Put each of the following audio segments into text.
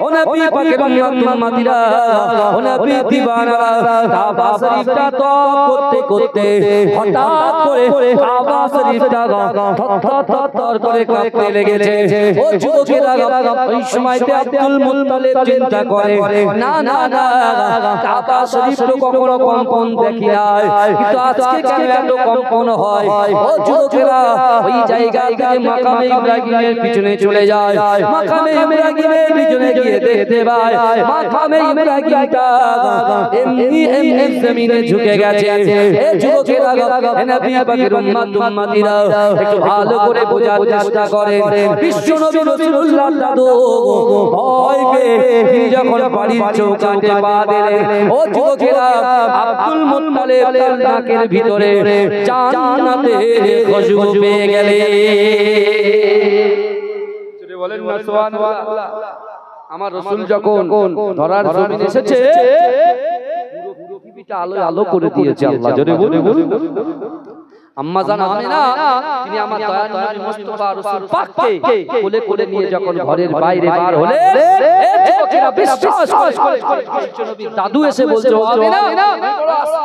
ও নবী পাকের উম্মতিরা ও নবী দিওয়ানারা কাবা শরীফটা তো করতে করতে হঠাৎ করে কাবা শরীফটা থর করে কাঁপতে লেগেছে ও যুবকেরা ওই সময়তে আব্দুল মুত্তালিব চিন্তা করে না না না কাবা শরীফ তো কখনো কম্পন দেখি নাই কিন্তু আজকে কেন এত কম্পন হয় ও যুবকেরা ওই জায়গা থেকে মাকামে ইব্রাহিমের পিছনে চলে যায় মাকামে ইব্রাহিমের পিছনে গিয়ে দেখতে পায় মাকামে ইব্রাহিমটা এমনি জমিনে ঝুঁকে গেছে এ যুবকেরা নবী পাকের উম্মতিরা একটু ভালো করে বোঝার চেষ্টা করেন বিশ্বনবী রাসূলুল্লাহ দাদু ভয় পেয়ে তিনি যখন বাড়ির চৌকাঠে পা দিলেন ও যুবকেরা আব্দুল মুত্তালিব তার নাকের ভিতরে জান্নাতে খুশবু পেয়ে গেলেন জোরে বলেন না সুবহানাল্লাহ আমার রাসূল যখন ধরার জমিনে এসেছে পুরো পৃথিবীটা আলোয় আলো করে দিয়েছে আল্লাহ জোরে বলেন আম্মা জান আমিনা তিনি আমার দয়ার নবী মুস্তাফা রাসূল পাককে কোলে কোলে নিয়ে যখন ঘরের বাইরে বার হলে এই যুবকেরা বিশ্বাস করে নবী দাদু এসে বলছে আমিনা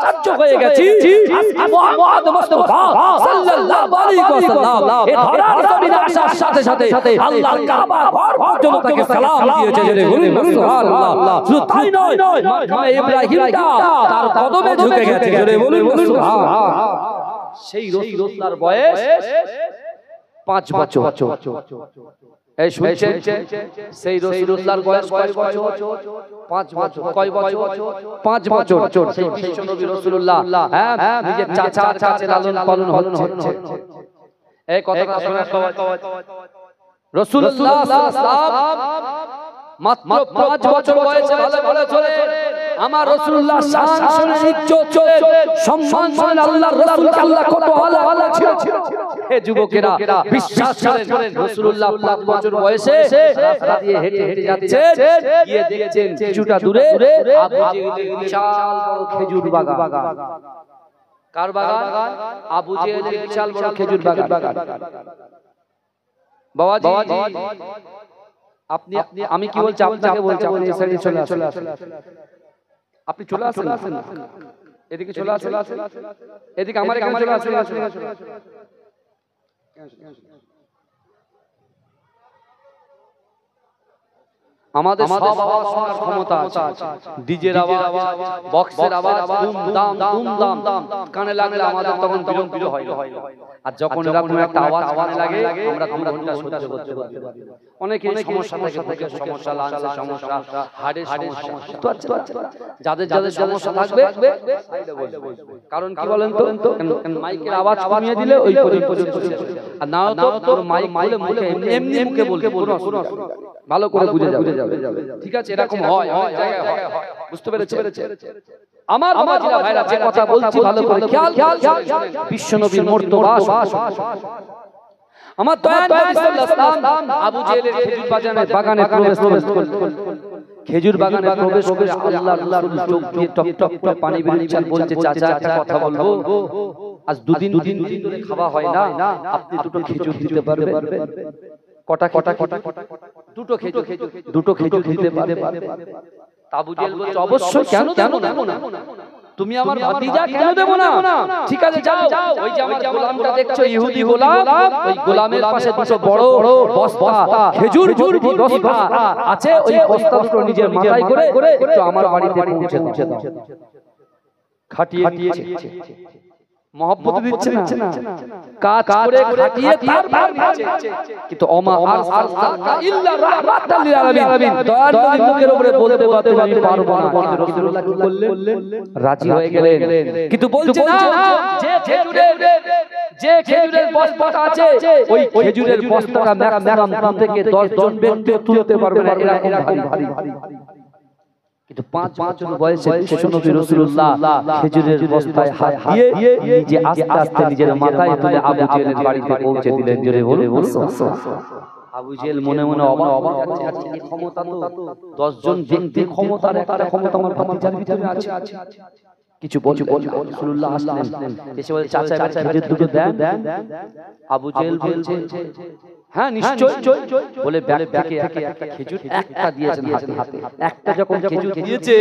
আশ্চর্য হয়ে গেছি আজকে মুহাম্মদ মুস্তাফা সাল্লাল্লাহু আলাইহি ওয়াসাল্লাম এই ধরার জমিনে আসার সাথে সাথে আল্লাহ কাবা ঘর পর্যন্ত তাকে সালাম দিয়েছে জোরে বলুন সুবহানাল্লাহ শুধু তাই নয় মা ইব্রাহিমটা তার কদমে ঝুঁকে গেছে জোরে বলুন সুবহানাল্লাহ সেই রাসূলুল্লাহর বয়স 5 বছর এই শুনছেন সেই রাসূলুল্লাহর বয়স কয় বছর 5 বছর কয় বছর 5 বছর সেই নবী রাসূলুল্লাহ হ্যাঁ নিজের চাচার কাছে লালন পালন হচ্ছে এই কথাটা শোনা রাসূলুল্লাহ সাল্লাল্লাহু আলাইহি ওয়াসাল্লাম মাত্র 5 বছর বয়সে ভালো ভালো চলে আমার রাসূলুল্লাহ শান শুনে ইজ্জত সম্মান শুনে আল্লাহর রাসূলকে আল্লাহ কত ভালো ছিল হে যুবকেরা বিশ্বাস করেন রাসূলুল্লাহ 5 বছর বয়সে রাস্তা দিয়ে হেঁটে হেঁটে যাচ্ছে গিয়ে দেখছেন কিছুটা দূরে আবু জেহেলের বিশাল বড় খেজুর বাগান কার বাগান আবু জেহেলের বিশাল বড় খেজুর বাগান বাবাজি আপনি আমি কি বলছি আপনাকে বলছি এই সাইডে চলে আসুন আপনি চলে আসুন এদিকে চলে আসুন এদিকে আমার এখানে চলে আসুন আমাদের সব আওয়াজ শোনার ক্ষমতা আছে ডিজের আওয়াজ বক্সের আওয়াজ দুম দাম কানে লাগলে আমাদের তখন বিরক্ত হয় আর যখন এরকম একটা আওয়াজ কানে লাগে আমরা ঘন্টা সহ্য করতে পারি অনেকের সমস্যা থাকে সমস্যা লাঞ্চের সমস্যা হার্টের সমস্যা তো আচ্ছা যাদের সমস্যা থাকবে সাইডে বসবে কারণ কি বলেন তো মাইকের আওয়াজ কমিয়ে দিলে ওই পর্যন্ত আর নাও তো মাইক মুখে এমনি মুখে বলতে পুরো ভালো করে বুঝে যাবে ঠিক আছে এরকম হয় জায়গায় হয় বুঝতে পেরেছেন আমার বাবাজিরা ভাইরা যে কথা বলছি ভালো করে খেয়াল বিশ্বনবীর মর্তবা আমার দয়ার নবী সাল্লাল্লাহু আলাইহি ওয়াসাল্লাম আবু জেহেলের খেজুর বাগানে প্রবেশ করলেন খেজুর বাগানে প্রবেশ করে আল্লাহর রাসূল চোখ দিয়ে টপ টপ টপ পানি বেরিয়ে বলছে চাচা একটা কথা বলবো আজ দুদিন ধরে খাওয়া হয় না আপনি দুটো খেজুর দিতে পারবেন কটা দুটো খেজুর দিতে পারবেন আবু জেহেল বলছে অবশ্যই কেন না তুমি আমার ভাতিজা কেন দেব না ঠিক আছে যাও ওই যে আমার গোলামটা দেখছো ইহুদি গোলাম ওই গোলামের পাশে দুটো বড় বস্তা খেজুর বস্তা আছে ওই বস্তা দুটো নিজের মাথায় করে একটু আমার বাড়িতে পৌঁছে দাও খাটিয়ে দিয়েছে মহব্বত দিচ্ছে না কাজ করে খাটিয়ে তারপর দিচ্ছে কিন্তু ওমা আরসালনাকা ইল্লা রাহমাতাল লিল আলামিন দয়ার নবীর মুখের উপরে বলতে আমি পারবো না কিন্তু রাসূলুল্লাহ কি করলেন রাজি হয়ে গেলেন কিন্তু বলছে না যে খেজুরের বস্তাটা আছে ওই খেজুরের বস্তাটা ম্যাক্সিমাম থেকে 10 জন ব্যক্তি তুলতে পারবে না এরকম ভারী কিন্তু 5 বছর বয়সে বিশ্বনবী রাসূলুল্লাহ খেজুরের বস্তায় হাত দিয়ে নিজে আস্তে আস্তে নিজের মাথায় তুলে আবু জেহেলের বাড়িতে পৌঁছে দিলেন জোরে বলুন আবু জেহেল মনে মনে অবাক হচ্ছে এই ক্ষমতা তো 10 জন ব্যক্তির ক্ষমতার একটা ক্ষমতা আমার ভাতিজার ভিতরে আছে কিছু বলছে রাসূলুল্লাহ আসলেন, এসে বলে চাচা এবার খেজুর দুটো দেন। আবু জেহেল বলছে হ্যাঁ নিশ্চয়। বলে ব্যাগ থেকে একটা খেজুর একটা দিয়েছেন হাতে। একটা যখন খেজুর দিয়েছে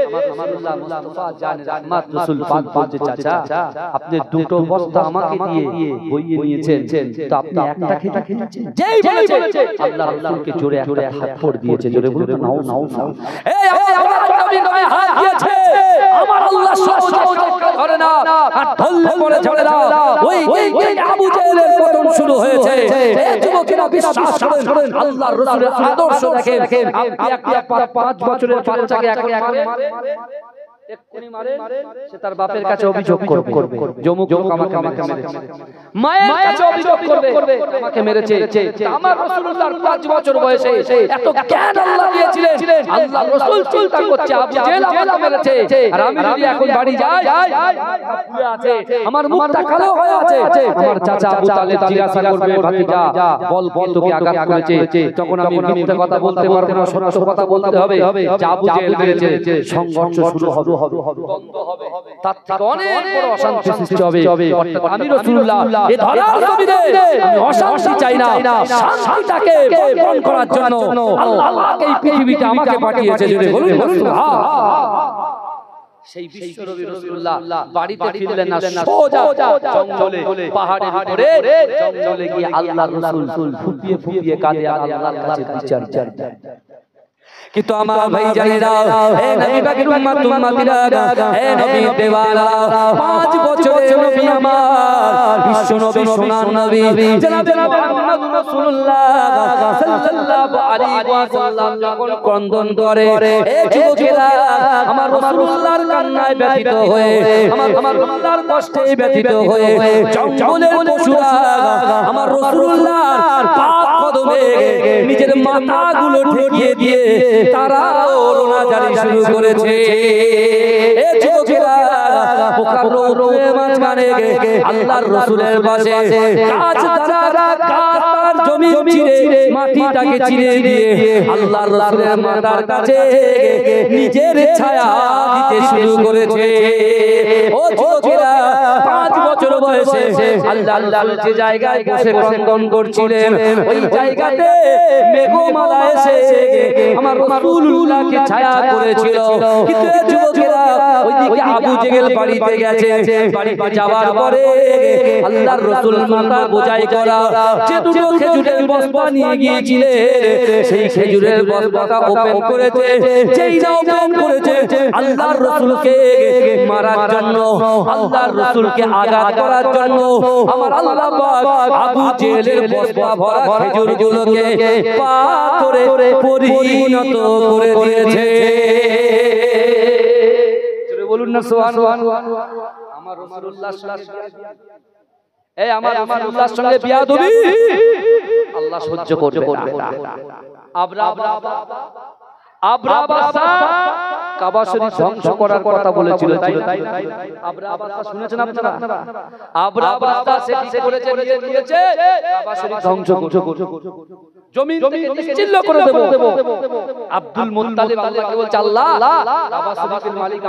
আমার রাসূলুল্লাহ মুস্তাফা জান রাহমাত রাসূল পাক বলছে চাচা আপনি দুটো বস্তা আমাকে দিয়ে বইয়ে নিয়েছেন, তো আপনি একটা খেজুর যেই বলেছে আল্লাহ রাসূলকে জোরে একটা থাপ্পড় দিয়েছে। জোরে বলুন নাও। এই আমার নবী গায়ে হাত দিয়েছে, আমার আল্লাহ সহজে ধরে না আর ধরলে পড়ে ঝরে না। ওই আবু জেহেলের পতন শুরু হয়েছে। এই যুবকেরা বিশ্বাস করেন আল্লাহর রাসূলের আদর্শ দেখেন। আপনি 5 বছরের বাচ্চাকে এক্ষুনি মারে, সে তার বাপের কাছে অভিযোগ করবে যমুক আমাকে মেরেছে, মায়ের কাছে অভিযোগ করবে আমাকে মেরেছে। আমার রাসূলুল্লাহর 5 বছর বয়সে এত জ্ঞান আল্লাহ দিয়েছিলেন, আল্লাহর রাসূল চিন্তা করছে আবু জেহেল আমাকে মেরেছে, আর আমি যদি এখন বাড়ি যাই শুয়ে আছে, আমার মুখটা কালো হয়ে আছে, আমার চাচা আবু তালেব জিজ্ঞাসা করবে ভাতিজা বল তোকে আঘাত করেছে, তখন আমি মিথ্যা কথা বলতে পারবো না, সত্য কথা বলতে হবে যে আবু জেহেল মেরেছে। সংঘর্ষ শুরু হবে, তার থেকে অনেক বড় অশান্তি সৃষ্টি হবে। আমি রাসূলুল্লাহ এই ধরার জমিনে আমি অশান্তি চাই না, শান্তিটাকে বরণ করার জন্য আল্লাহ এই পৃথিবীতে আমাকে পাঠিয়েছে। জোরে বলুন সুবহান। সেই বিশ্ব নবী রাসূলুল্লাহ বাড়িতে ফিরলেন না, সোজা জঙ্গলে পাহাড়ের উপরে জঙ্গলে গিয়ে আল্লাহর রাসূল ফুপিয়ে কাঁদে আল্লাহর কাছে বিচার চান। কিন্তু আমার ভাই জানেরা, হে নবী পাকের উম্মতিরা, হে নবী দেওয়ারা, 5 বছরের নবী আমার বিশ্ব নবী সোনার নবী জনাবে মুহাম্মদ রাসূলুল্লাহ সাল্লাল্লাহু আলাইহি ওয়াসাল্লাম যখন ক্রন্দন করে, এই যুবকেরা আমার রাসূলুল্লাহর কান্নায় ব্যথিত হয়ে, আমার রাসূলুল্লাহর কষ্টে ব্যথিত হয়ে, জঙ্গলের পশুরা আমার রাসূলুল্লাহর পাক কদমে নিজের মাথাগুলো ঠেকিয়ে দিয়ে তারা রোনা জারি শুরু করেছে। এ যুবকেরা পোকার রোদে মাঝখানে আল্লাহর রাসূলের পাশে গাছ জমি চিরে মাটিটাকে চিরে দিয়ে আল্লাহর রাসূলের মাথার কাছে নিজের ছায়া দিতে শুরু করেছে। ও যুবকেরা 5 বছর বয়সে আল্লাহ যে জায়গায় বসে ক্রন্দন করছিলেন, ওই জায়গাতে মেঘমালা এসে আমার রাসূলুল্লাহকে ছায়া করেছিল। কিন্তু যুবকেরা ওইদিকে আবু জেহেল বাড়িতে গেছে, বাড়িতে যাওয়ার পরে আল্লাহর রাসূল মাথা বোঝাই করা যে দুটো খেজুরের বস্তা নিয়ে গিয়েছিলেন, সেই খেজুরের বস্তাটা ওপেন করেছে। যেই না ওপেন করেছে আল্লাহর রাসূলকে মারার জন্য, আল্লাহর রাসূলকে আঘাত করার জন্য আমার আল্লাহ পাক আবু জেহেলের বস্তা ভরা খেজুরগুলোকে পাথরে পরিণত করে দিয়েছে। জোরে বলুন না সুবহানাল্লাহ। আমার রাসূলুল্লাহর সঙ্গে আমার রাসূলুল্লাহর সঙ্গে বিয়াদবি আল্লাহ সহ্য করবে না। আবরাবাসা কাবা শরীফ ধ্বংস করার কথা বলেছিল, তাই আবরাবাসা শুনেছেন আপনারা? আবরাবাসা সে করেছে, নিয়েছে কাবা শরীফ ধ্বংস করছে, জমি থেকে নিশ্চিহ্ন করে দেব। আব্দুল মুত্তালিব আল্লাহকে বলছে আল্লাহ কাবা শরীফের মালিক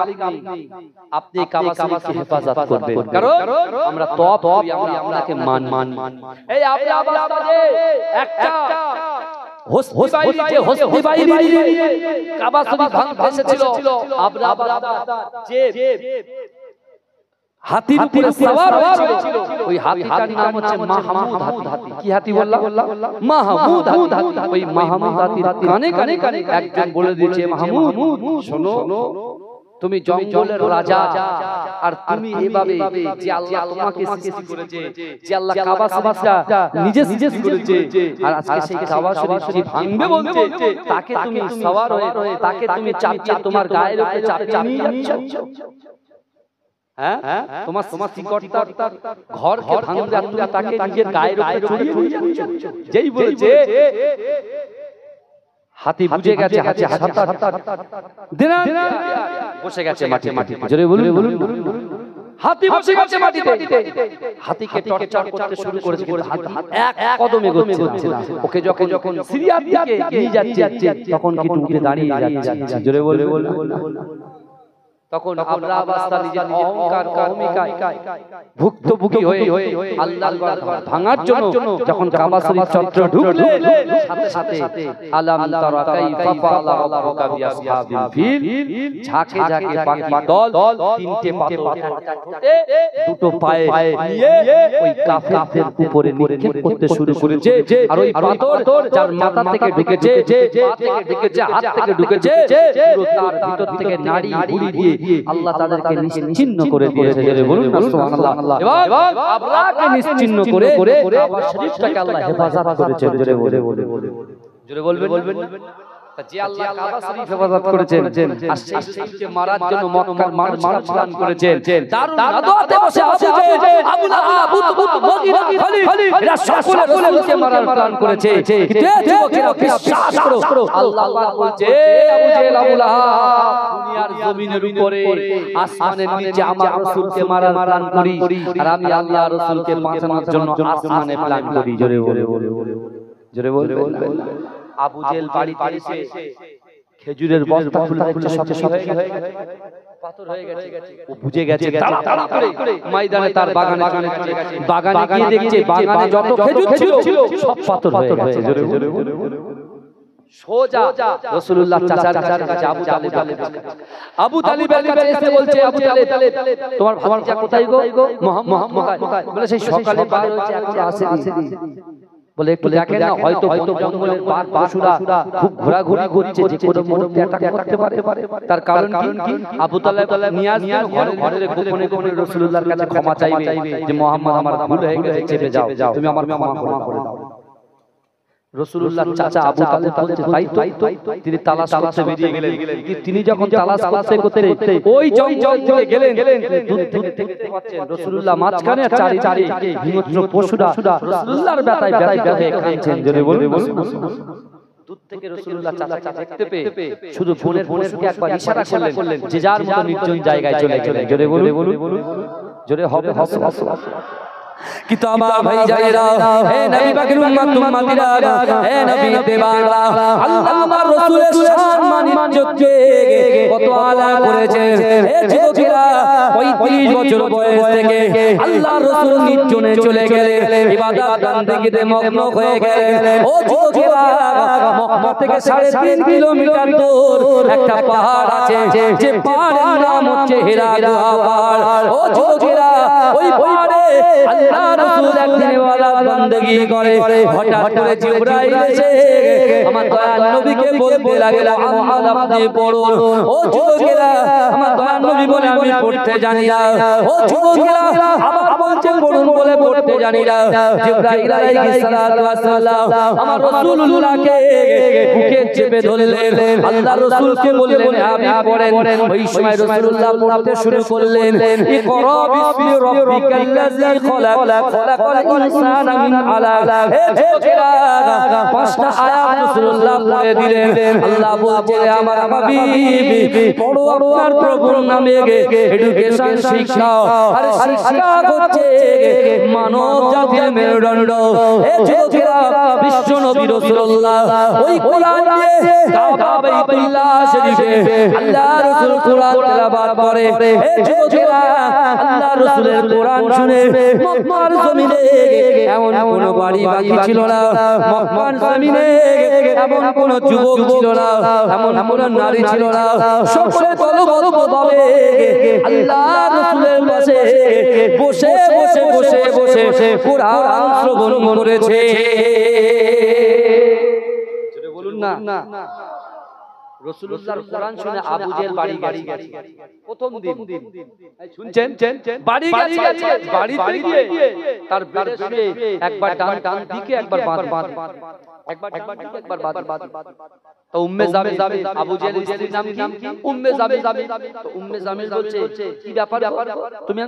আপনি কাবা শরীফকে হেফাজত করবেন, কারণ আমরা তওয়াফ করি, আমরা আপনাকে মানি। এই আবরাবাসা যে একটা হস্তি বাহিনী কাবা শরীফ ভাঙতে এসেছিল, যে হাতির উপরে সওয়ার হয়েছিল, ওই হাতিটার নাম হচ্ছে মাহমুদ হাতি। কি হাতি বললাম? মাহমুদ হাতি। ওই মাহমুদ হাতির কানে একজন বলে দিয়েছে, মাহমুদ শোনো, তুমি জঙ্গলের রাজা, আর তুমি এভাবে যে আল্লাহ তোমাকে সৃষ্টি করেছে, যে আল্লাহ কাবা শরীফটা নিজে সৃষ্টি করেছে, আর আজকে সেই কাবা শরীফ ভাঙবে বলছে, তাকে তুমি সওয়ার হয়ে তাকে তুমি চাপিয়ে তোমার গায়ের উপরে চাপিয়ে নিয়ে যাচ্ছ। হ্যাঁ, তোমার সৃষ্টিকর্তা ঘরকে ভাঙবে আর তুমি তাকে নিজের গায়ের উপরে চড়িয়ে নিয়ে যাচ্ছ। যেই বলেছে হাতি বুঝে গেছে, বসে গেছে মাটি। জোরে বলুন। হাতি বসে গেছে মাটিতে, হাতিকে টর্চার করতে শুরু করেছে, কিন্তু এক কদম এগোচ্ছে না। ওকে যখন সিরিয়ার দিকে নিয়ে যাচ্ছে তখন কিন্তু উঠে দাঁড়িয়ে যাচ্ছে। জোরে বলুন। তখন আবরাহ বাদশা নিজের অহংকার অহমিকায় ভুক্তভোগী হয়ে আল্লাহর ঘর ভাঙার জন্য যখন কাবা শরীফ চত্বর ঢুকলেন, সাথে সাথে আলাম তারা কাইফা ফাআলা রাব্বুকা বিআসহাবিল ফিল, ঝাঁকে ঝাঁকে পাখি দল তিনটে পাথর দুটো পায়ে নিয়ে ওই কাফেরদের উপরে নিক্ষেপ করতে শুরু করেছে। আর ওই পাথর যার মাথা থেকে ঢুকেছে, পা থেকে ঢুকেছে, হাত থেকে ঢুকেছে, পুরো তার ভিতর থেকে নাড়ি ভুঁড়ি দিয়ে আল্লাহ তাদেরকে নিশ্চিহ্ন করে দিয়েছে। জোরে বলুন সুবহানাল্লাহ। এবং আবরাহকে নিশ্চিহ্ন করে কাবা শরীফটাকে আল্লাহ হেফাজত করেছে। জোরে বলবেন। যে আল্লাহ কাবা শরীফ হেফাজত করেছেন আর সেই শরীফকে মারার জন্য মক্কার মানুষরা প্ল্যান করেছেন। দারুল নাদওয়াতে বসে আবু লাহাব, উতবা, মুগীরা, খালিদ এরা সকলে রাসূলকে মারার প্ল্যান করেছে। কিন্তু যুবকেরা বিশ্বাস করো, আল্লাহ পাক বলছে আবু জেহেল, আবু লাহাব, দুনিয়ার জমিনের উপরে আসমানের নিচে আমার রাসূলকে মারার প্ল্যান করি, আর আমি আল্লাহ রাসূলকে বাঁচানোর জন্য আসমানে প্ল্যান করি। জোরে বলবেন। আবু জেহেল বাড়িতে এসে খেজুরের বস্তা খুলে দেখছে সব হয়ে গেছে, পাথর হয়ে গেছে। ও বুঝে গেছে, তাড়াতাড়ি করে ময়দানে তার বাগানে গিয়ে দেখছে বাগানে যত খেজুর ছিল সব পাথর হয়ে গেছে। জোরে সোজা রাসূলুল্লাহ চাচার কাছে আবু তালিবের কাছে এসে বলছে, আবু তালিব তোমার ভাতিজা কোথায় গো? মুহাম্মদ বলে সেই সকালে বার হয়েছে, এখন আসেনি। বলে একটু দেখেন না, হয়তো জঙ্গলের বাঘ পশুরা খুব ঘোরাঘুরি করছে, যে কোনো মুহূর্তে অ্যাটাক করতে পারে। তার কারণ কি? আবু তালেব নিয়াজ ঘরের গোপনে রাসূলুল্লাহর কাছে ক্ষমা চাইবে যে মুহাম্মদ আমার ভুল হয়ে গেছে, চেপে যাও, তুমি আমার ক্ষমা করে দাও। রাসূলুল্লাহ চাচা আবু তালেব বলছে তাই তো। তিনি তালাশ করতে বেরিয়ে গেলেন। তিনি যখন তালাশ করতে ওই জঙ্গল থেকে গেলেন, দূর থেকে দেখতে পাচ্ছেন রাসূলুল্লাহ মাঝখানে আর চারিদিকে হিংস্র পশুরা রাসূলুল্লাহর ব্যথায় কাঁদছেন। জোরে বলুন। দূর থেকে রাসূলুল্লাহ চাচা দেখতে পেয়ে শুধু বোনের পশুকে একবার ইশারা করলেন যে যার মতো নির্জন জায়গায় চলে গেলেন। জোরে বলুন। জোরে হবে। কিন্তু আমার ভাই যায়েরা, হে নবী পাকের উম্মত উম্মতিরা, হে নবী দেওয়ানা, আল্লাহ আমার রাসূলের শান মান ইজ্জতকে কত আলা করেছেন। হে যুবকেরা, 35 বছর বয়স থেকে আল্লাহর রাসূল নির্জনে চলে গেলেন, ইবাদত বন্দেগীতে মগ্ন হয়ে গেলেন। ও যুবকেরা, মক্কা থেকে 3.5 কিলোমিটার দূর একটা পাহাড় আছে, যে পাহাড়ের নাম হচ্ছে হিরা গুহা পাহাড়। ও যুবকেরা, ওই পাহাড়ে আল্লাহ রাসূল একদিন ইবাদত বন্দেগী করে, হঠাৎ করে জিবরাইল এসে আমার দয়াল নবীকে বলতে লাগলো, মুহাম্মদ আপনি পড়ুন। ও যুবকেরা, আমার দয়াল নবী বলে আমি পড়তে জানি না। ও যুবকেরা, আবার বলছে পড়ুন বলে পড়তে জানি না। জিবরাইল আলাইহিস সালাতু ওয়াস সালাম আমার রাসূলুল্লাহকে বুকে চেপে ধরলেন, আল্লাহ রাসূলকে বললেন আপনি পড়েন। ওই সময় রাসূলুল্লাহ পড়তে শুরু করলেন, ইকরা বিসমি রাব্বিকাল্লাযী খলাকাল ইনসানা মিন আলাক। হে যুবকেরা, 5টা আয়াত রাসূলুল্লাহ পড়ে দিলেন। আল্লাহ বলছে আমার হাবিব পড়ো আপনার প্রভুর নামে এডুকেশন শিক্ষা, আর শিক্ষা হচ্ছে মানব জাতির মেরুদণ্ড। হে যুবকেরা, বিশ্ব নবী রাসূলুল্লাহ ওই কোরআন দিয়ে কাবা বাইতুল্লাহ শরীফে আল্লাহ রাসূল কোরআন তেলাওয়াত করে। হে যুবকেরা, আল্লাহ রাসূলের কোরআন শুনে মক্কার জমিনে এমন কোন বাড়ি বাকি ছিল না, মক্কার জমিনে এমন কোন যুবক ছিল না, এমন কোন নারী ছিল না, সকলে দলবদ্ধভাবে আল্লাহ রাসূলের পাশে বসে কোরআন শ্রবণ করেছে। বলুন না, রাসূলুল্লাহর কোরআন শুনে আবু জেহেল বাড়ি গেছে। প্রথম দিন শুনছেন, বাড়ি গেছে, বাড়িতে গিয়ে তার বেড়ে শুয়ে একবার ডান দিকে, একবার বাঁ, একবার বাঁ। তো উম্মে জামিল, আবু জেহেলের স্ত্রীর নাম কি? উম্মে জামিল। তো উম্মে জামিল বলছে কি ব্যাপার, তুমি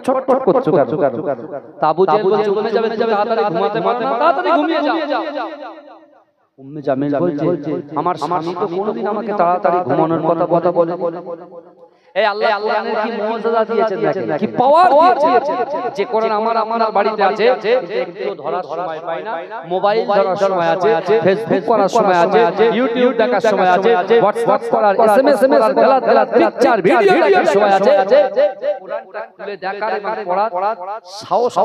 ছটফট করছো কেন? তো আবু জেহেল বলছে উম্মে জামিল তাড়াতাড়ি ঘুমাতে পারো না, তাড়াতাড়ি ঘুমিয়ে যাও। উম্মে জামিল বলছে আমার স্বামী তো কোনোদিন আমাকে তাড়াতাড়ি ঘুমানোর কথা বলে। এই আল্লাহ কোরআনের কি মর্যাদা দিয়েছেন দেখেন, কি পাওয়ার দিয়েছেন। যে কোরআন আমার বাড়িতে আছে, একটু ধরার সময় পাই না, মোবাইল ধরার সময় আছে, ফেসবুক করার সময় আছে, ইউটিউব দেখার সময় আছে, হোয়াটসঅ্যাপ করার, এসএমএস করার, পিকচার ভিডিও দেখার সময় আছে। কোরআনটা খুলে দেখার এবং পড়ার সাহস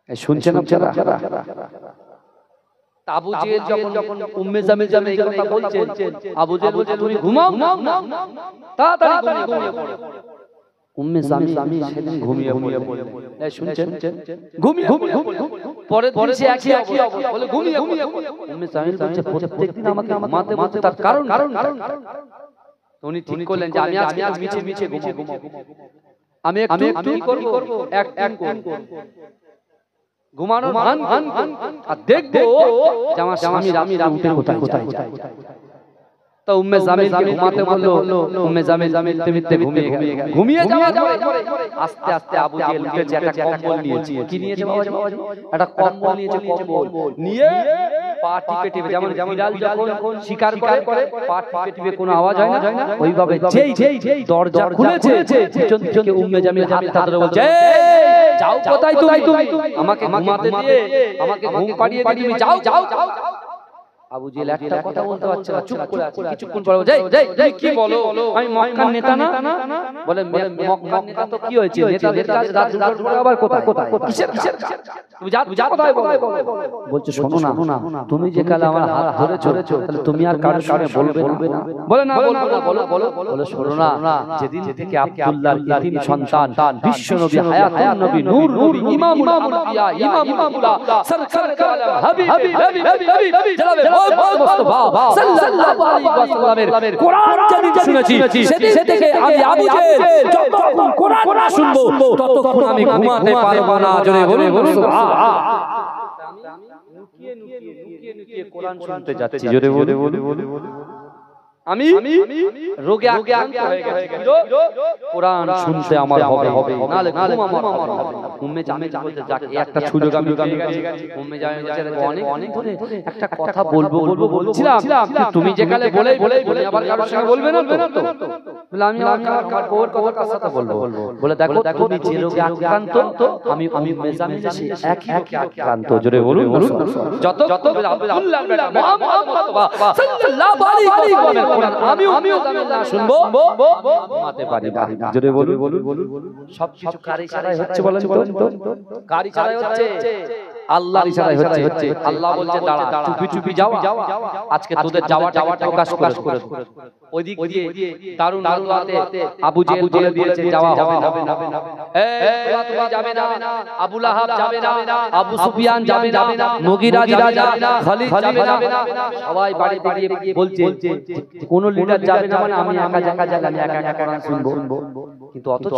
এই শুনছেন আপনারা? আবু জেহেল যখন উম্মে জামিল এই কথা বলছেন, আবু জেহেল বলছে তুমি ঘুমাও, তাড়াতাড়ি ঘুমিয়ে পড়ো। উম্মে জামিল সেদিন ঘুমিয়ে পড়ে। এই শুনছেন? ঘুমিয়ে পরে সে একই অবস্থা বলে ঘুমিয়ে পড়ে। উম্মে জামিল বলছে প্রত্যেকদিন আমাকে ঘুমাতে তার কারণ উনি ঠিক করলেন যে আমি আজকে মিছে ঘুমাবো, আমি একটু করব, এক ঘুমানোর ভান আর দেখবো যে আমার স্বামী উঠে কোথায় যায়। তো উম্মে জামিলকে ঘুমাতে বললো, উম্মে জামিল মিথ্যে ঘুমিয়ে যাওয়ার পরে আস্তে আস্তে আবু জেহেল উঠেছে, একটা কম্বল নিয়েছে। কি নিয়েছে বাবা? একটা কম্বল নিয়েছে, কম্বল নিয়ে পা টিপে যেমন বিড়াল যখন শিকার করে পা টিপে কোনো আওয়াজ হয় না, ওইভাবে যেই দরজা খুলেছে পিছন থেকে উম্মে জামিল হাত ধরে বলছে যাও কোথায় তুমি, আমাকে ঘুমাতে দিয়ে আমাকে ঘুম পাড়িয়ে দিবি, যাও। আবু জেহেল একটা কথা বলতে পারছে না, চুপ করে আছে। কিছুক্ষণ পরে যাই কি বলো, আমি মক্কার নেতা না? বলে মক্কার নেতা তো কি হয়েছে, নেতাদের কাজ রাত ভোর আবার কোথায় কিসের তুমি যা কোথায় বলছো? শোনো না, তুমি যে কালে আমার হাত ধরেছো তাহলে তুমি আর কারোর সামনে বলবে না? বলে না বলো। বলে শোনো না, যেদিন থেকে আব্দুল্লাহর ইতিম সন্তান বিশ্বনবী হায়াতুন নবী নূর নবী ইমামুল আম্বিয়া ইমামুল্লাহ সরকার কালাম হাবিব জনাবে মুস্তাফা সাল্লাল্লাহু আলাইহি ওয়াসাল্লামের কোরআন যেদিন শুনেছি সেদিন থেকে আমি আবু জেহেল যতক্ষণ কোরআন না শুনবো ততক্ষণ আমি ঘুমাতে পারবো না। জোরে বলুন সুবহানাল্লাহ। আমি লুকিয়ে কোরআন শুনতে যাচ্ছি। জোরে বলুন। আমি রোগে আক্রান্ত হয়ে গেছি, কোরআন শুনতে আমার হবে, নালে ঘুম আমার হবে। উম্মে জামিল বলতে যাকে একটা সুযোগ আমি পেয়ে গেছি। উম্মে জামিল বলছে অনেক ধরে একটা কথা বলবো বলছিলাম, তুমি যে কালে বলে আবার কারোর সঙ্গে বলবে না তো? বলে আমি আমার কোর কথার সাথে বলবো। বলে দেখো তুমি যে রোগে আক্রান্ত, আমি উম্মে জামিল একই রোগে আক্রান্ত। জোরে বলুন। যত আব্দুল্লাহ মুহাম্মদ মুস্তাফা সাল্লাল্লাহু আলাইহি ওয়াসাল্লাম আমিও জামিল না শুনবো ঘুমাতে পারি না। জোরে বলুন। সবকিছু কার ইশারায় হচ্ছে বলেন তো? কার ইশারায় হচ্ছে? আল্লাহর ইশারায় হচ্ছে। আল্লাহ বলছে দাঁড়া, চুপি যাও, আজকে তোদের যাওয়াটা প্রকাশ করে। ওই দিক দিয়ে দারুন আল্লাহতে আবু জেহেল বলে দিয়েছে যাওয়া হবে না। তুমি যাবে না, আবু লাহাব যাবে না, আবু সুফিয়ান যাবে না, মুগিরা যাবে না, খালিদ যাবে না। সবাই বাড়ি গিয়ে বলছে কোন লিডার যাবে না, মানে আমি একা কোরআন শুনবো। কিন্তু অথচ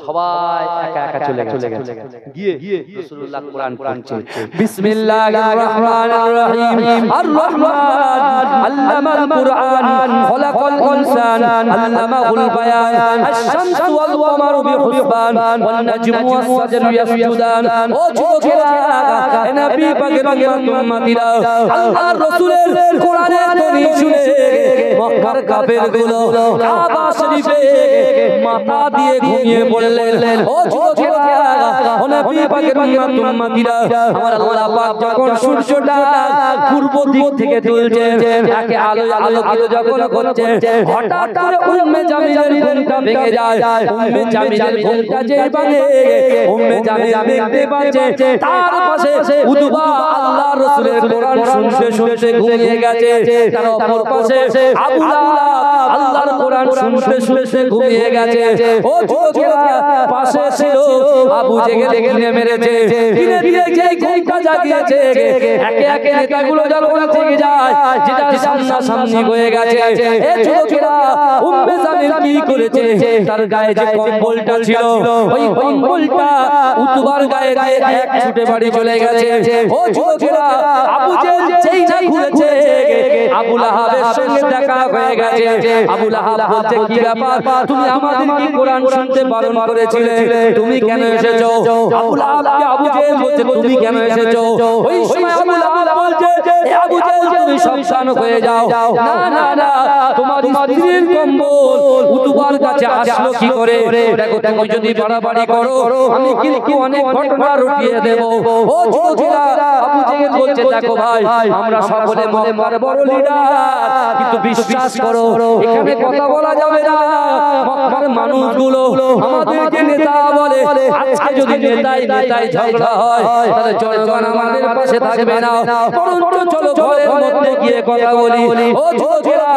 সবাই একা চলে গেছে। গিয়ে রাসূলুল্লাহ কোরআন পড়ছে। বিসমিল্লাহির রহমানির রহিম। আর রহমান আল্লামাল কুরআন খলাকাল ইনসান আল্লামাহুল বায়ান আশ-শামসু ওয়াল কমারু বিহুসবান ওয়ান নাজমু ওয়াস শাজারু ইয়াসজুদান। ও যুবকেরা, নবী পাকের উম্মতিরা, আল্লাহর রাসূলের কোরআনের ধ্বনি শুনে মক্কার কাফেরগুলো কাবা শরীফে মাথা দিয়ে ঘুমিয়ে পড়লেন। ও যুবকেরা, ও নবী পাকের উম্মতিরা, আমার আল্লাহ পাক যখন সূর্যটা পূর্ব দিক থেকে তুলছে, একে আলোকিত যখন করছে, হঠাৎ করে উম্মে জামিলের ঘুমটা ভেঙে যায়। উম্মে জামিলের ঘুমটা যে ভাঙে, উম্মে জামিল দেখতে পাচ্ছে তার পাশে উতবা আল্লাহর রাসূলের কোরআন শুনতে ঘুমিয়ে গেছে। তার অপর পাশে আবু লাহাব আল্লাহর কোরআন শুনতে ঘুমিয়ে গেছে। ও যুবকেরা, পাশে ছিল আবু জেহেল কিনে মেরেছে, কিনে দিয়ে যে ঘুমটা জাগিয়েছে। একে নেতাগুলো যখন থেকে যায়, যেটা সামনাসামনি হয়ে গেছে। এ যুবকেরা, উম্মে জামিল কি করেছে? তার গায়ে যে কম্বলটা ছিল, ওই কম্বলটা উতবার গায়ে এক ছুটে বাড়ি চলে গেছে। ও যুবকেরা, আবু জেহেল যেই না ঘুরেছে, আবু লাহাবের সঙ্গে দেখা হয়ে গেছে। আবু লাহাব বলছে কি ব্যাপার, তুমি আমাদের কি কোরআন শুনতে বারণ করেছিলে, তুমি কেন এসেছো? আবু লাহাবকে আবু জেহেল বলছে তুমি কেন এসেছো? ওই সময় আবু লাহাব বলছে এ আবু জেহেল তুমি সাবধান হয়ে যাও। না না না, তোমার স্ত্রীর কম্বল উতবার কাছে আসলো কি করে? দেখো তুমি যদি বাড়াবাড়ি করো আমি কিন্তু অনেক ঘটনা রটিয়ে দেব। ও যুবকেরা, আবু জেহেল বলছে দেখো ভাই, আমরা সকলে মক্কার বড় লিডার, কিন্তু বিশ্বাস করো এখানে কথা বলা যাবে না। মক্কার মানুষগুলো আমাদেরকে নেতা বলে, আজকে যদি নেতাই ঝগড়া হয় তাহলে জনগণ আমাদের পাশে থাকবে না। বরঞ্চ চলো ঘরের মধ্যে গিয়ে কথা বলি। ও যুবকেরা,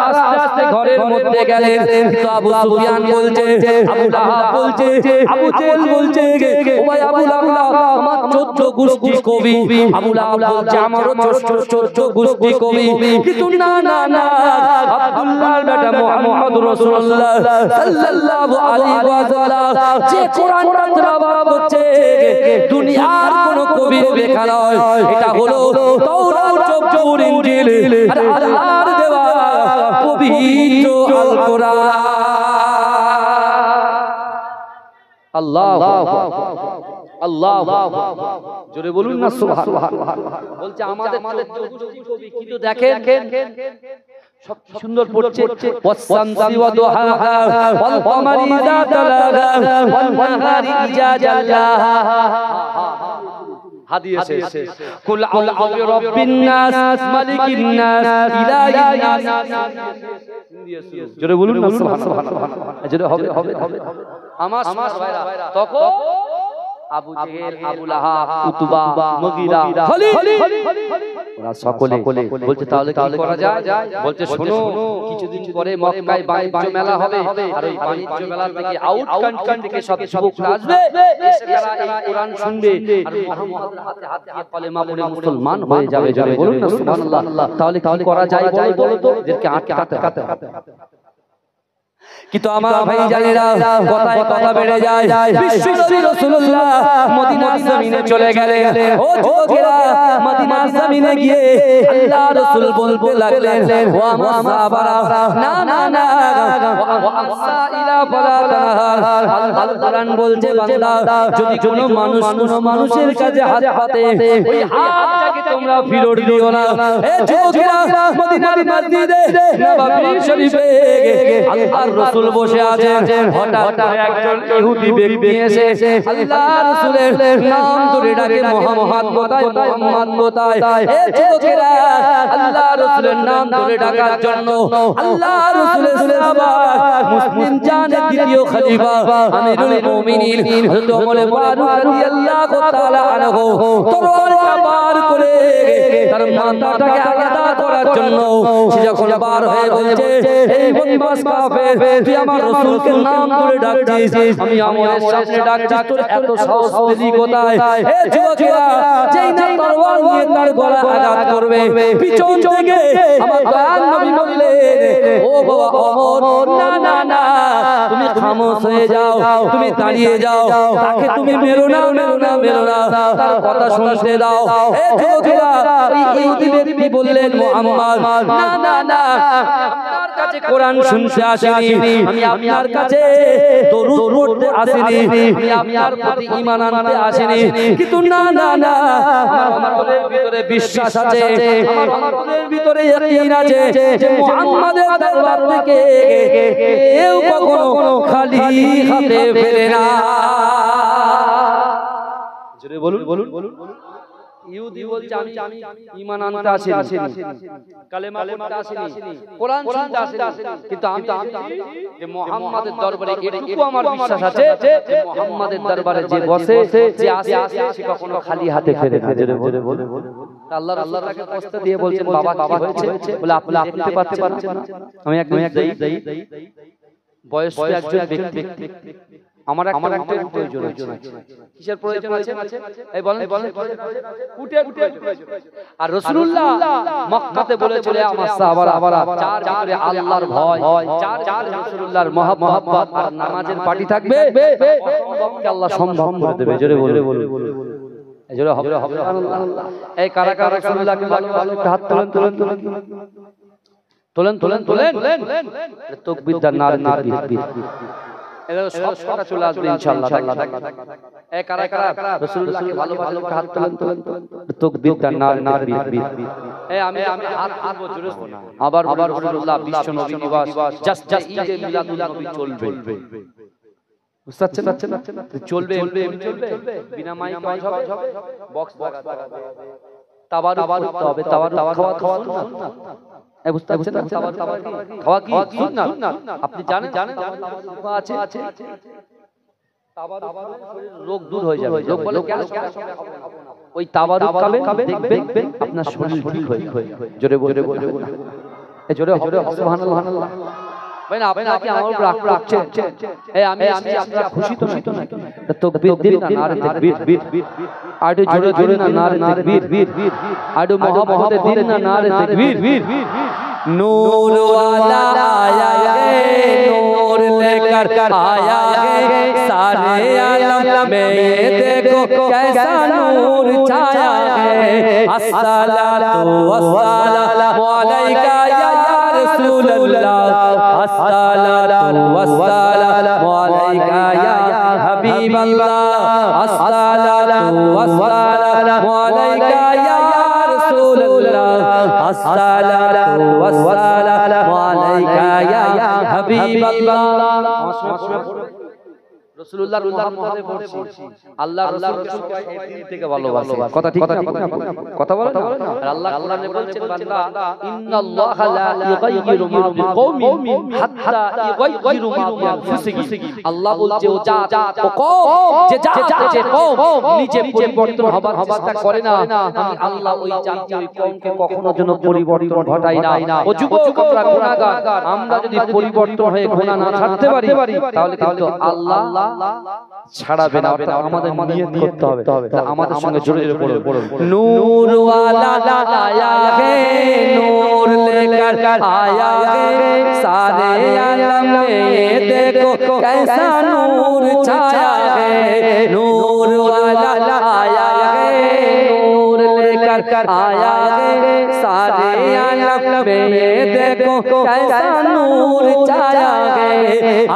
আস্তে আস্তে ঘরের মধ্যে গেলেন। কিন্তু আবু সুফিয়ান বলছে, আবু লাহাব বলছে, আবু জেহেল বলছে, ও ভাই আবু লাহাব আমার 14 গোষ্ঠী কবি। আবু লাহাব বলছে আমারও 14 গোষ্ঠী কবি। কিন্তু না না না, আব্দুল্লাহর বেটা মুহাম্মদ রাসূলুল্লাহ সাল্লাল্লাহু আলাইহি ওয়াসাল্লাম যে কোরআনটা তেলাওয়াত করছে দুনিয়ার কোন কবির লেখা নয়, এটা হলো তাওরাত, জবুর, ইনজিল আর আল্লাহর দেওয়া পবিত্র আল কোরআন। আল্লাহু আল্লাহু জোরে বলুন না সুবহানাল্লাহ। বলছে আমাদের 14 কবি, কিন্তু দেখেন সব সুন্দর পড়ছে, ওয়াস-শামসি ওয়া দুহাহা ওয়াল কমারি ইযা তালাহা ওয়াল নাহারি ইযা জাল্লাহা। হাদিসে কুল আউযু বিরাব্বিন নাস মালিকিন নাস ইলাহিন নাস। জোরে বলুন না সুবহানাল্লাহ। জোরে হবে আমার ভাইরা। তখন আবু জেহেল, আবু লাহাব, উতবা, মুগীরা, খালিদ ওরা সকলে বলছে তাহলে কি করা যায়? বলছে শোনো, কিছুদিন পরে মক্কায় বাণিজ্য মেলা হবে, আর ওই বাণিজ্য মেলা থেকে আউট কান্ট্রি থেকে সব যুবকরা আসবে, এসে তারা এই কোরআন শুনবে আর মুহাম্মদের হাতে হাত দিয়ে কলেমা পড়ে মুসলমান হয়ে যাবে। জোরে বলুন না সুবহানাল্লাহ। তাহলে কি করা যায় বলো তো? এদেরকে আটকাতে হবে। কিন্তু আমার ভাই জানেরা, কথায় কথা বেড়ে যায়। বিশ্বনবী রাসূলুল্লাহ মদিনার জমিনে চলে গেলেন। ও যুবকেরা, মদিনার জমিনে গিয়ে আল্লাহ রাসূল বলতে লাগলেন, ও আমার সাহাবারা, না না না, ওয়া আমসা ইলা ফালা তানহার। আল্লাহ কোরআন বলছে বান্দা, যদি কোনো মানুষের কাছে হাত পাতে ওই হাতটাকে তোমরা ফিরত দিও না। এ যুবকেরা, মদিনার মসজিদে নববী শরীফে আল্লাহর রাসূল বসে আছেন। হঠাৎ একজন ইহুদি ব্যক্তি এসে আল্লাহর রাসূলের নাম ধরে ডাকে, মুহাম্মদ কোথায়, মুহাম্মদ কোথায়? এ যুবকেরা, আল্লাহর রাসূলের নাম ধরে ডাকার জন্য আল্লাহর রাসূলের সাহাবা মুসলিম জানের দ্বিতীয় খলিফা আমিরুল মুমিনিন হযরত ওমর ফারুক রাদিয়াল্লাহু তাআলা আনহু তরবারটা বার করে তার মাথাটাকে আলাদা করার জন্য সে যখন বার হয়ে বলছে, এই বদমাশ কাফের, তুই আমার রাসূলকে নাম ধরে ডাকছিস, আমি আমার সামনে ডাকছি, তোর এত সাহস পেলি কোথায়? এ যুবকেরা, যেই না তরবার নিয়ে তার গলা আঘাত করবে, পিছন থেকে আমার দয়াল নবী বললেন, ও বাবা ওমর, না না না, তুমি খামোশ হয়ে যাও, তুমি দাঁড়িয়ে যাও, তাকে তুমি মেরো না, তার কথা শুনতে দাও। এ যুবকেরা, এই ইহুদি ব্যক্তি বললেন, মুহাম্মদ, না না না, আপনার কাছে কোরআন শুনতে আসিনি, আমি আপনার কাছে দরুদ পড়তে আসিনি, আমি আপনার প্রতি ঈমান আনতে আসিনি, কিন্তু না না না, আমার মনের ভিতরে বিশ্বাস আছে, আমার মনের ভিতরে ইয়াকিন আছে যে মুহাম্মাদের দরবার থেকে কেউ কখনো খালি হাতে ফেরে না। জোরে বলুন। ইহুদি বলছে আমি ঈমান আনতে আসিনি, কালেমা পড়তে আসিনি, কোরআন শুনতে আসিনি, কিন্তু আমি যে মুহাম্মাদের দরবারে এটুকু আমার বিশ্বাস আছে যে মুহাম্মাদের দরবারে যে বসে, যে আসে, সে কখনো খালি হাতে ফেরে না। জোরে বলুন। আল্লাহ রাসূলকে প্রশ্ন দিয়ে বলছেন, বাবা কি হয়েছে? বলে আপনি দেখতে পাচ্ছেন না? আমি একদম বয়স্ক একজন ব্যক্তি, আমার একটা প্রয়োজন আছে। কিসের প্রয়োজন আছে? এই বলেন। উটের প্রয়োজন। আর রাসূলুল্লাহ মক্কাতে বলেছিল, আমার সাহাবারা, চার ভিতরে আল্লাহর ভয়, চার রাসূলুল্লাহর মহব্বত আর নামাজের পার্টি থাকবে, আল্লাহ সম্ভব করে দেবে। জোরে বলুন। জোরে হবে সুবহানাল্লাহ। এই কারা রাসূলুল্লাহকে ভালোবাসে? হাত তোলেন। তাকবীর দান, নারে তাকবীর। এদের সব কথা চলে আসবে ইনশাআল্লাহ। এক কারা কারা রাসূলুল্লাহকে ভালোবাসেন হাত তোলেন তাকবীর নার বীর আমি হাত জোরে আবার রাসূলুল্লাহ বিশ্ব নবী দিবস জাস্ট ঈদে মিলাদুন নবী চলবে, বুঝতে পারছেন? চলবে বিনা মাইক ওয়াজ হবে, বক্স লাগাতে হবে, তাবারুক করতে হবে, তাবারুক খাওয়া না, বুঝতে পারছেন? খাওয়া কি সুন্নাত, আপনি জানেন আছে রোগ দূর হয়ে যাবে। লোক বলে ওই তাবারুক খাবেন দেখবেন আপনার শরীর ঠিক হয়ে যাবে। জোরে সুবহানাল্লাহ। ভাই না আপনি কি আমার উপর রাগ রাখছেন? আমি আপনারা খুশি তো না? তাকবীর দিন না, নারে তাকবীর, আরো জোরে না, নারে তাকবীর, আরো মহব্বতে দিন না, নারে তাকবীর। नूर वाला आया है, नूर लेकर आया है, सारे आलम में देखो कैसा नूर छाया है। अस्सलातु वस्सलामु अलैका या रसूल अल्लाह, अस्सलातु वस्सलामु अलैका या हबीब अल्लाह, अस्सलातु वस्सलामु अलैका या रसूल अल्लाह, अस्सलातु वस्सलामु अलैका या हबीब अल्लाह। রাসূলুল্লাহর মুহাম্মদে পড়ছি, আল্লাহ রাসূলকে এই থেকে ভালোবাসে। কথা ঠিক না? কথা বলেন না। আর আল্লাহ কোরআনে বলছেন বান্দা ইন্নাল্লাহা লা ইউগাইয়িরু মা বিকওমিন হাত্তা ইউগাইয়িরু মা বিআনফুসিহিম। আল্লাহ বলছে ও জাত ও কওম যে কওম নিজে পরিবর্তন হবার চেষ্টা করে না, আমি আল্লাহ ওই জাতি ওই কওমকে কখনো যেন পরিবর্তন ঘটাই না। ও যুবক আমরা গুনাহগার, আমরা যদি পরিবর্তন হয়ে গুনাহ না ছাড়তে পারি তাহলে কিন্তু আল্লাহ ছাড়াবে না। আমাদের নিয়ত করতে হবে, আমাদের সঙ্গে জোরে পড়ুন। নূর ওয়ালা আয়া হে, নূর লেकर आया है, सारे आलम में देखो कैसा नूर छाया है। नूर वाला आया है, नूर लेकर आया है, सारे आलम में देखो कैसा नूर छाया है।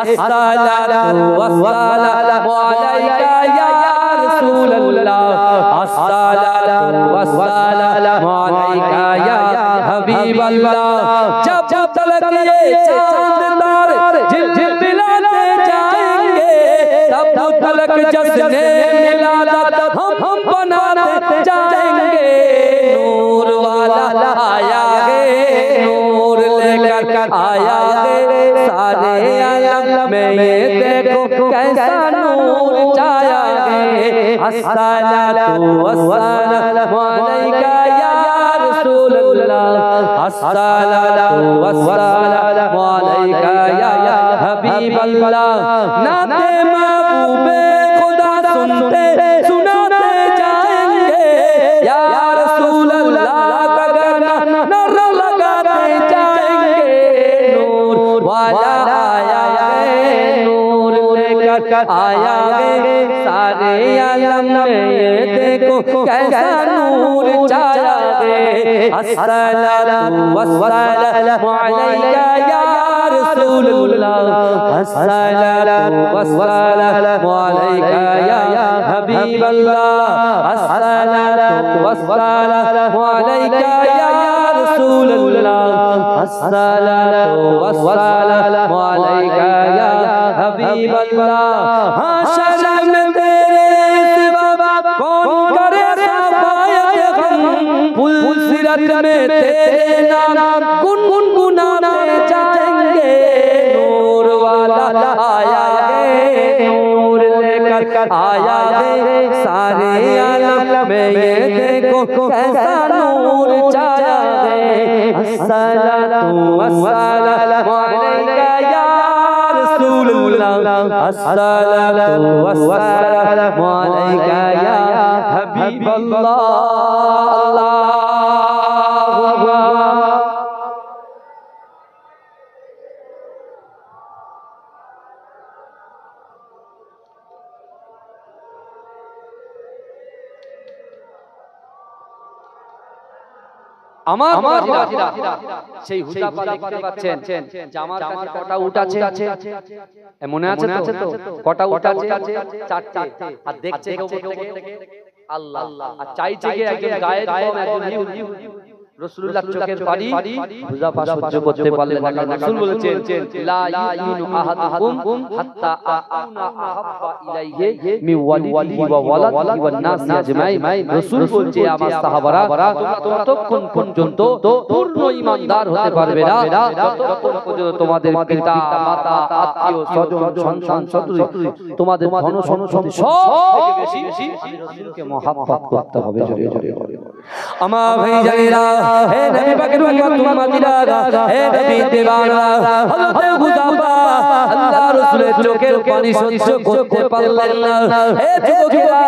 अस्सलातु वस्सलामु अलैका या रसूल अल्लाह, अस्सलातु वस्सलामु अलैका या हबीब अल्लाह। जब तलक ये चांद तारे झिलमिलाते जाएंगे, तब तलक जश्ने मिलादत हम बनाते जाएंगे। नूर वाला आया है, नूर लेकर आया है, सारे आलम में देखो कैसा नूर छाया है। अस्सलातु वस्सलामु अलैका या रसूल अल्लाह, अस्सलातु वस्सलामु अलैका या हबीब अल्लाह। नाते महबूबे खुदा सुनते सुनाते जाएंगे, या रसूल अल्लाह का गाना नर लगाते जाएंगे। नूर वाला आया है, नूर लेकर आया है, सारे आलम में देखो कैसा नूर छाया है। अस्सलातु वस्सलामु अलैका या रसूल अल्लाह, अस्सलातु वस्सलामु अलैका या हबीब अल्लाह, अस्सलातु वस्सलामु अलैका या रसूल अल्लाह, अस्सलातु वस्सलामु अलैका या हबीब अल्लाह। हाँ शर्म में तेरे सिवा कौन करे सफायत गम, पुलसिरत में तेरे नाम गुनगुनाते जाएंगे। नूर वाला आया है, नूर लेकर आया है, सारे आलम में देखो कैसा नूर छाया है। अस्सलातु वस्सलामु अलैका या रसूल अल्लाह, अस्सलातु वस्सलामु अलैका या हबीब अल्लाह। अल्लाहु अकबर। আমার সেই হুযাফা দেখতে পাচ্ছেন যে আমার কাছে কটা উট আছে, মনে আছে তো? কটা উট আছে? চারটে। আর দেখছে আল্লাহ, আর চাইছে কি একজন গায়ের কম, একজন ইহুদি। রাসূলুল্লাহ চোখের পানি হুযাফা সহ্য করতে পারলেন না। রাসূল বলেছেন লা ইউমিনু আহাদুকুম হাত্তা আকুনা আহাব্বা ইলাইহি মিন ওয়ালিদিহি ওয়া ওয়ালাদিহি ওয়ান নাসি আজমাইন। রাসূল বলছে আমার সাহাবারা, তোমরা ততক্ষণ পর্যন্ত পূর্ণ ঈমানদার হতে পারবে না যতক্ষণ পর্যন্ত তোমাদের পিতা মাতা আত্মীয় স্বজন সন্তান শত্রু তোমাদের ধন সম্পত্তি সব থেকে বেশি রাসূলকে মহব্বত করতে হবে। আমার ভাই জানেরা, হে নবী পাকের উম্মতিরা, হে নবী দিওয়ানা, হযরত হুযাফা আল্লাহ রাসূলের চোখের পানি সহ্য করতে পারলেন না। হে যুবকেরা,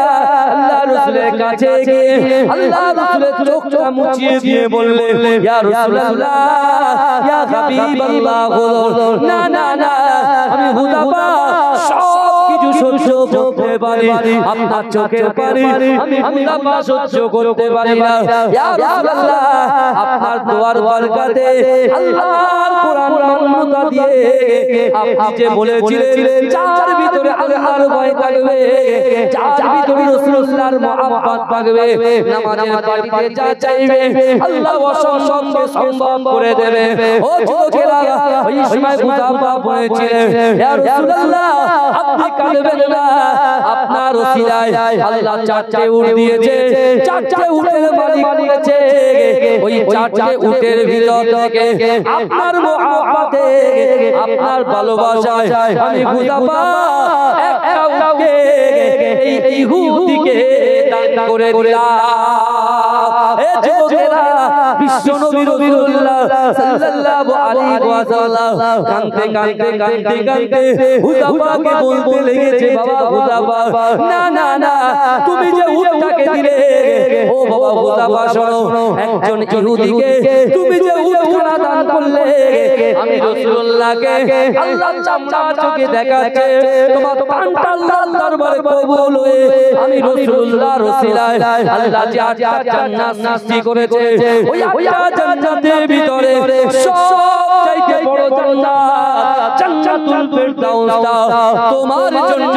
আল্লাহ রাসূলের কাছে গিয়ে আল্লাহ রাসূলের চোখটা মুছিয়ে দিয়ে বললেন, ইয়া রাসূলুল্লাহ, ইয়া হাবিবাল্লাহ, না না না, আমি হুযাফা সব কিছু সহ্য করতে পারি, আপনার চোখের পানি আমি হুযাফা সহ্য করতে পারি না। ইয়া রাসূলুল্লাহ, আপনার দোয়ার বরকতে আল্লাহর কোরআন মান্যতা দিয়ে আপনি যে বলেছিলেন যার ভিতরে আল্লাহর ভয় থাকবে, যার ভিতরে রাসূলুল্লাহর মহব্বত থাকবে, নামাজের পাটিতে যা চাইবে আল্লাহ অসম্ভবকে সম্ভব করে দেবে। ও যুবকেরা, ওই সময় হুযাফা বলেছিলেন, ইয়া রাসূলুল্লাহ, আপনি কাঁদবেন না, আপনার ওসিলায় আল্লাহ চারটে উট দিয়েছে, চারটে উটের মালিক দিয়েছে, ওই চারটে উটের ভিতর থেকে আপনার মহব্বতে, আপনার ভালোবাসায় আমি হুযাফা একটা উটকে এই ইহুদিকে দান করে দিলাম। এ যুবকেরা, বিশ্বনবী রাসূলুল্লাহ সাল্লাল্লাহু আলাইহি ওয়াসাল্লাম কাঁদতে কাঁদতে কাঁদতে কাঁদতে হুযাফাকে বলতে লেগেছে, বাবা হুযাফা, না না না, তুমি যে উটটাকে দিলে, ও বাবা হুযাফা শোনো, একজন ইহুদিকে তুমি যে উটখানা দান করলে, আমি রাসূলুল্লাহকে আল্লাহ চামড়া চোখে দেখাচ্ছে, তোমার প্রাণটা আল্লাহর দরবারে কবুল হয়ে আমি রাসূলুল্লাহর ওসিলায় আল্লাহ যে আটটা জান্নাত সৃষ্টি করেছে, ওই আটটা জান্নাতের ভিতরে সবচাইতে বড় জান্নাত জান্নাতুল ফেরদাউসটা তোমার জন্য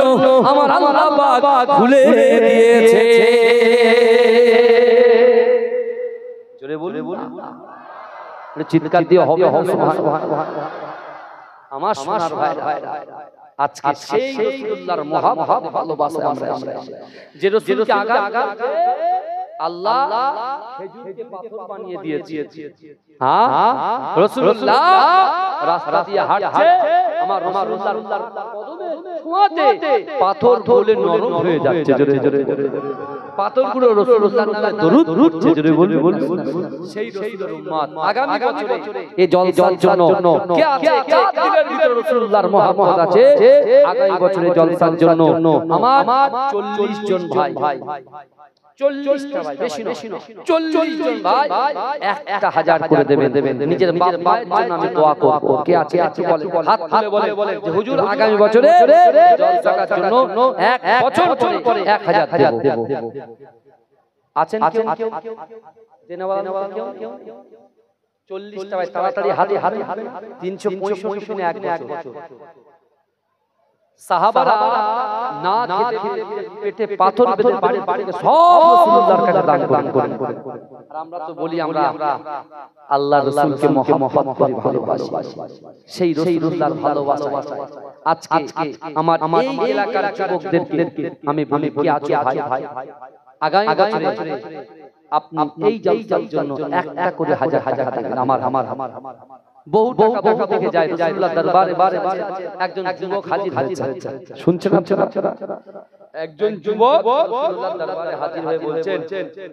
আমার আল্লাহ পাক খুলে দিয়েছে। জোরে বলুন, চিৎকার দিয়ে হবে আমার সোনার ভাই। আজকে সেই রাসূলুল্লাহর মহব্বত ভালোবাসা আমরা যে রাসূলকে আগা আল্লাহ খেজুরকে পাথর বানিয়ে দিয়েছে। হ্যাঁ, রাসূলুল্লাহ রাস্তা দিয়ে হাঁটছে, আমার রাসূলুল্লাহর কদমে ছোঁয়াতে পাথর ধুলে নরম হয়ে যাচ্ছে। জোরে জোরে পাথরগুলো রাসূলুল্লাহর নামে দরুদ পড়ছে। জোরে বলুন, সেই রাসূলের উম্মত আগামী বছরে এই জলসার জন্য কে আছে, কার দিলের ভিতরে রাসূলুল্লাহর মহব্বত আছে, আগামী বছরে জলসার জন্য আমার 40 জন ভাই, 40টা ভাই, বেশি না, 40 জন ভাই 1000 করে দেবেন। নিজের বাপ মায়ের জন্য আমি দোয়া করব। কে আছে বলে, হাত তুলে বলে যে হুজুর আগামী বছরে জলসার জন্য এক বছর পরে 1000 দেব। আছেন কেউ? দেনওয়ালা কেউ? 40টা ভাই তাড়াতাড়ি হাতে 365 দিনে এক বছর। সাহাবারা না খেতে পেটে পাথর বেঁধে বাড়ি সব রাসূলুল্লাহর কাছে দান করেন। আর আমরা তো বলি আমরা আল্লাহর রাসূলকে মহব্বত করি, ভালোবাসি, সেই রাসূলুল্লাহর ভালোবাসা আজকে আমার এই এলাকার যুবকদেরকে আমি বলি, কি আছো ভাই, আগামী বছরে আপনি এই জলসার জন্য একটা করে হাজার দেবেন। আমার বহু টাকা বহু থেকে যায় রাসূলুল্লাহর দরবারে, একজন যুবক হাজির হয়েছে। শুনছেন আপনারা? একজন যুবক রাসূলুল্লাহর দরবারে হাজির হয়ে বলছেন,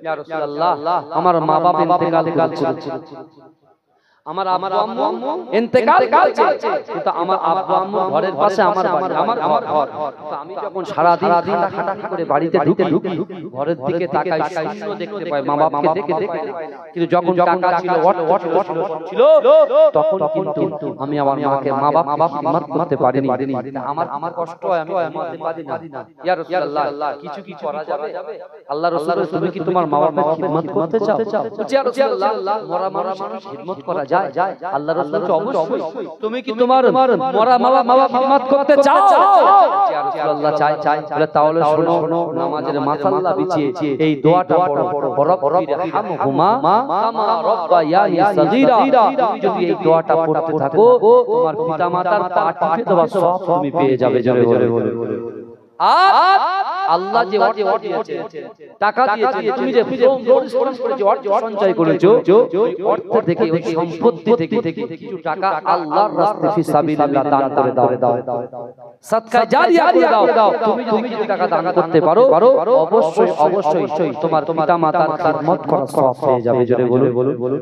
ইয়া রাসূলুল্লাহ, আমার মা বাবা ইন্তেকাল করেছে, আমার আব্বু আম্মু ইন্তেকাল করেছে, কিন্তু আমার আব্বু আম্মু ঘরের পাশে আমার ঘর। তো আমি যখন সারা দিন খাটাখাটি করে বাড়িতে ঢুকি ঘরের দিকে তাকাই, শূন্য দেখতে পাই, মা বাবাকে দেখে। কিন্তু যখন টাকা ছিল ছিল তখন কিন্তু আমি আমার মাকে মা বাবা খিদমত করতে পারিনি। আমার কষ্ট হয়, আমি ঘুমাতে পারি না। ইয়া রাসূলুল্লাহ, কিছু কি করা যাবে? আল্লাহ রাসূল, তুমি কি তোমার মা বাবার খিদমত করতে চাও? ইয়া রাসূলুল্লাহ, মরা মানুষ খিদমত করা যায়? আল্লাহ রাসূল তো অবশ্যই। তুমি কি তোমার মরা মা বাবা খিদমত করতে চাও? ইয়া রাসূলুল্লাহ, চাই। বলে তাহলে শোনো, নামাজের মাসাল্লা বিছিয়ে এই দোয়াটা পড়ো, রব্বিরহামহুমা কামা রাব্বায়ানি সাগীরা। তুমি যদি এই দোয়াটা পড়তে থাকো, তোমার পিতামাতার পা টিপে দেওয়া সব তুমি পেয়ে যাবে। জোরে বলে। আর আল্লাহ যে অর্থ দিয়েছে, টাকা দিয়েছে, তুমি যে পরিশ্রম করেছো, অর্থ সঞ্চয় করেছো, ওই অর্থ থেকে, ওই সম্পত্তি থেকে কিছু টাকা আল্লাহর রাস্তায় ফি সাবিলিল্লাহ দান করে দাও। সাদকা জারিয়া করে দাও। তুমি যদি কিছু টাকা দান করতে পারো, অবশ্যই তোমার পিতামাতার খিদমত করা সওয়াব পেয়ে যাবে। জোরে বলো।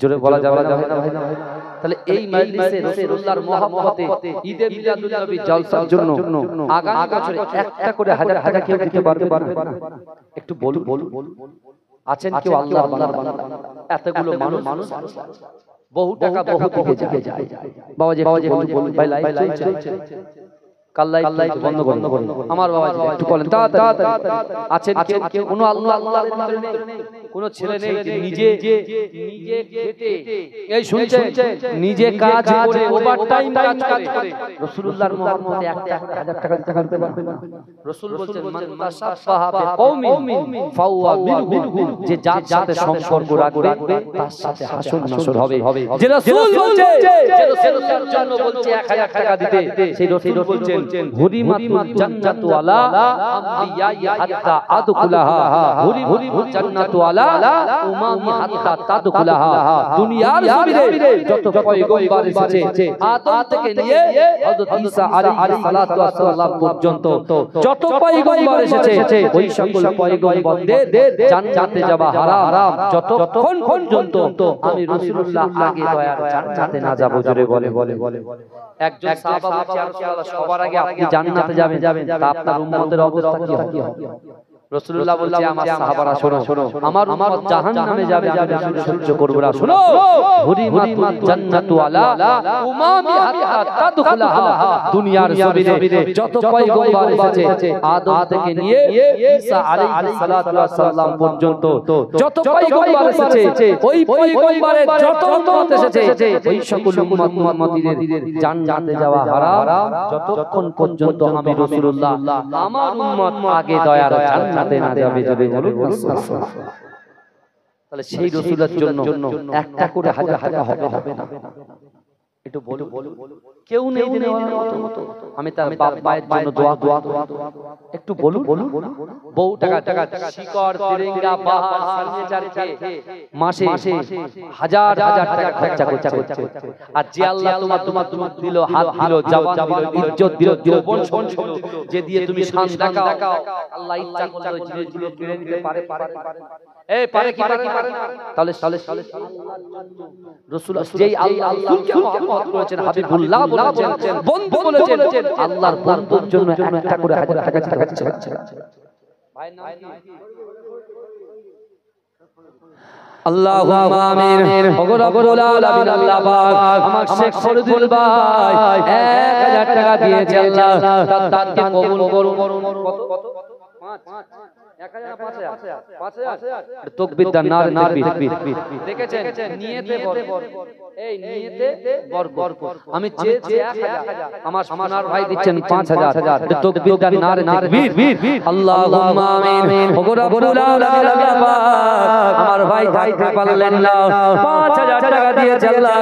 জোরে বলা যাবে না ভাই? তাহলে এই মাজলিসে রাসূলুল্লাহর মহব্বতে ঈদে মিলাদুন নবী জলসার জন্য আগামী বছর একটা করে হাজার কেউ দিতে পারবে? একটু বলুন। আছেন কেউ আল্লাহর বান্দা? এতগুলো মানুষ বহু টাকা বহু দিকে যায়। বাবাজি বলুন ভাই, লাইভ চলছে, কাল্লাই বন্ধ করুন। আমার বাবাজি একটু বলেন তাড়াতাড়ি। আছেন কেউ? কোনো আল্লাহর ভিতরে নেই, কোনো ছেলে নেই যে নিজে খেটে, এই শুনছেন, নিজে কাজ করে, ওভারটাইম কাজ করে রাসূলুল্লাহর মহব্বতে একটা 1000 টাকা দিতে পারবে না? রাসূল বলেন, মান তাসাফাহা বিকওমিন ফাওয়া মিনহুম, যে যার সাথে সম্পর্ক রাখবে তার সাথে হাসর নাসর হবে। যে রাসূল বলছে, যে রাসূলের জন্য বলছে 1000 টাকা দিতে, সেই রাসূল বলছেন হুরিমাতুল জান্নাতু আলা আমবিয়াই হাত্তা আদখুলাহা, হুরিমাতুল জান্নাতু আলা উমামি হাত্তা তাদখুলাহা। দুনিয়ার জমিনে যত পয়গম্বর এসেছে, আদম থেকে নিয়ে হযরত ঈসা আলাইহিস সালাতু ওয়াস সালাম পর্যন্ত যত পয়গম্বর এসেছে, ওই সকল পয়গম্বরদের জান্নাতে যাওয়া হারাম যতক্ষণ পর্যন্ত আমি রাসূলুল্লাহ আগে দয়ার জান্নাতে না যাব। জোরে বলে। একজন সাহাবা বলছে, ইয়া রাসূলুল্লাহ, সবার আগে আপনি জান্নাতে যাবেন, তা আপনার উম্মতের অবস্থা কি হবে? রাসূলুল্লাহ বলছে, আমার সাহাবারা শোনো, আমার উম্মত জাহান্নামে যাবে, আমি রাসূল সহ্য করব না। শোনো, হুরিমাত জান্নাতু আলা উমামি হাত্তা তাদখুলাহা। দুনিয়ার জমিনে যত পয়গম্বর এসেছে, আদম থেকে নিয়ে ঈসা আলাইহিস সালাতু ওয়াস সালাম পর্যন্ত যত পয়গম্বর এসেছে, ওই পয়গম্বরের যত উম্মত এসেছে, ওই সকল উম্মতিদের জান্নাতে যাওয়া হারাম যতক্ষণ পর্যন্ত আমি রাসূলুল্লাহ আমার উম্মত আগে দয়ার জান্নাতে না যাবে। যদি বলুন তাহলে সেই রাসূলের জন্য একটা করে হাজার টাকা হবে না? একটু বলুন। কেউ নেই দেওয়ার মতো? আমি তার বাপ মায়ের জন্য দোয়া একটু বলুন। বহু টাকা শিকড়, তেরেঙ্গা, বাহার, ফার্নিচারকে মাসে হাজার টাকা খরচা করছে। আর যে আল্লাহ তোমার দিল, হাত দিল, জবান দিল, ইজ্জত দিল, যৌবন ছিল, যে দিয়ে তুমি শান দেখাও, আল্লাহ ইচ্ছা করলে জিনিসগুলো কেড়ে নিতে পারে। পারে কি? তাহলে রাসূল যেই আল্লাহকে মহব্বত করেছেন, হাবিবুল্লাহ বলেছেন, বন্ধু বলেছেন, আল্লাহর বন্ধুর জন্য একটা করে হাজার টাকা দিচ্ছে। ভাইয়ের নাম কি? আল্লাহুম্মা আমিন। ওগো রব্বুল আলামিন, আল্লাহ পাক আমার শেখ ফরিদুল ভাই 1000 টাকা দিয়েছে, আল্লাহ তার দানকে কবুল করুন। কত? 5,000 তাকবীর দান, নারে তাকবীর। দেখেছেন, নিয়তে বরকত, এই নিয়তে বরকত। আমি চেয়েছি 1000, আমার সোনার ভাই দিচ্ছেন 5,000। তাকবীর দান, নারে তাকবীর। আল্লাহুম্মা আমিন। ওগো রব্বুল আলামিন, আল্লাহ পাক আমার ভাই থাকতে পারলেন না, 5,000 টাকা দিয়েছে, আল্লাহ